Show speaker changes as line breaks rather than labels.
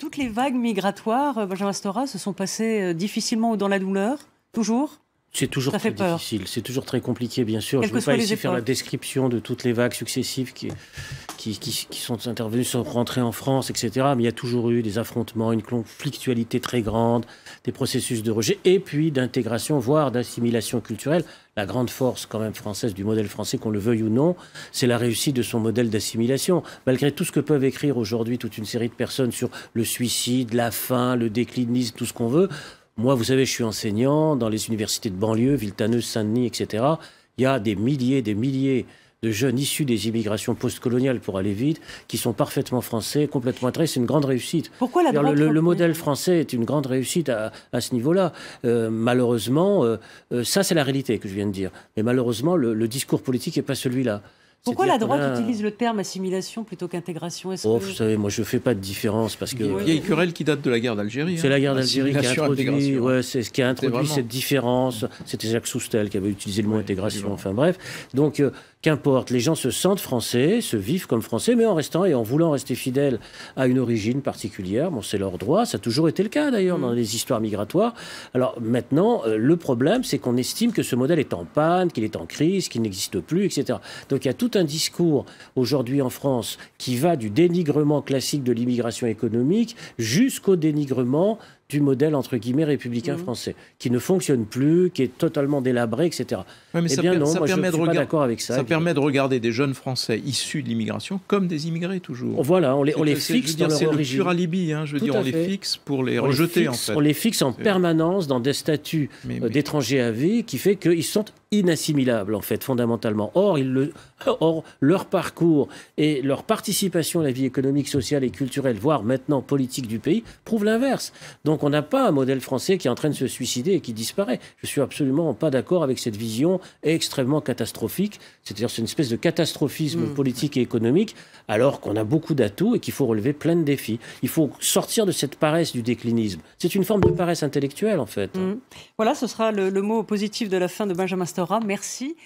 Toutes les vagues migratoires, Benjamin Stora, se sont passées difficilement ou dans la douleur, toujours?
C'est toujours très difficile, c'est toujours très compliqué, bien sûr. Je ne veux pas ici faire la description de toutes les vagues successives qui sont intervenues, sont rentrées en France, etc. Mais il y a toujours eu des affrontements, une conflictualité très grande, des processus de rejet et puis d'intégration, voire d'assimilation culturelle. La grande force quand même française du modèle français, qu'on le veuille ou non, c'est la réussite de son modèle d'assimilation. Malgré tout ce que peuvent écrire aujourd'hui toute une série de personnes sur le suicide, la faim, le déclinisme, tout ce qu'on veut, moi, vous savez, je suis enseignant dans les universités de banlieue, Villetaneuse, Saint-Denis, etc. Il y a des milliers de jeunes issus des immigrations postcoloniales, pour aller vite, qui sont parfaitement français, complètement intégrés. C'est une grande réussite.
Pourquoi la droite
le modèle français est une grande réussite à ce niveau-là. Malheureusement, ça c'est la réalité que je viens de dire. Mais malheureusement, le discours politique n'est pas celui-là.
Pourquoi la droite utilise le terme assimilation plutôt qu'intégration?
Vous savez, moi je ne fais pas de différence parce que...
Il y a une vieille querelle qui date de la guerre d'Algérie.
C'est la guerre d'Algérie qui a introduit cette différence. C'était Jacques Soustel qui avait utilisé le mot intégration. Enfin bref, donc qu'importe, les gens se sentent français, se vivent comme français, mais en restant et en voulant rester fidèles à une origine particulière. Bon, c'est leur droit, ça a toujours été le cas d'ailleurs dans les histoires migratoires. Alors maintenant, le problème, c'est qu'on estime que ce modèle est en panne, qu'il est en crise, qu'il n'existe plus, etc. Donc il y a tout un discours aujourd'hui en France qui va du dénigrement classique de l'immigration économique jusqu'au dénigrement du modèle, entre guillemets, républicain français, qui ne fonctionne plus, qui est totalement délabré, etc.
Ouais, mais moi, je ne suis pas d'accord avec ça. Ça permet de regarder des jeunes Français issus de l'immigration comme des immigrés, toujours.
Voilà, on les fixe dans leur origine.
C'est le pur alibi, hein, je veux dire, on les fixe pour les rejeter, en fait.
On les fixe en permanence dans des statuts d'étrangers à vie, qui fait qu'ils sont inassimilables, en fait, fondamentalement. Or, leur parcours et leur participation à la vie économique, sociale et culturelle, voire maintenant politique du pays, prouvent l'inverse. Donc on n'a pas un modèle français qui est en train de se suicider et qui disparaît. Je suis absolument pas d'accord avec cette vision extrêmement catastrophique. C'est-à-dire c'est une espèce de catastrophisme politique et économique, alors qu'on a beaucoup d'atouts et qu'il faut relever plein de défis. Il faut sortir de cette paresse du déclinisme. C'est une forme de paresse intellectuelle, en fait.
Voilà, ce sera le mot positif de la fin de Benjamin Stora. Merci.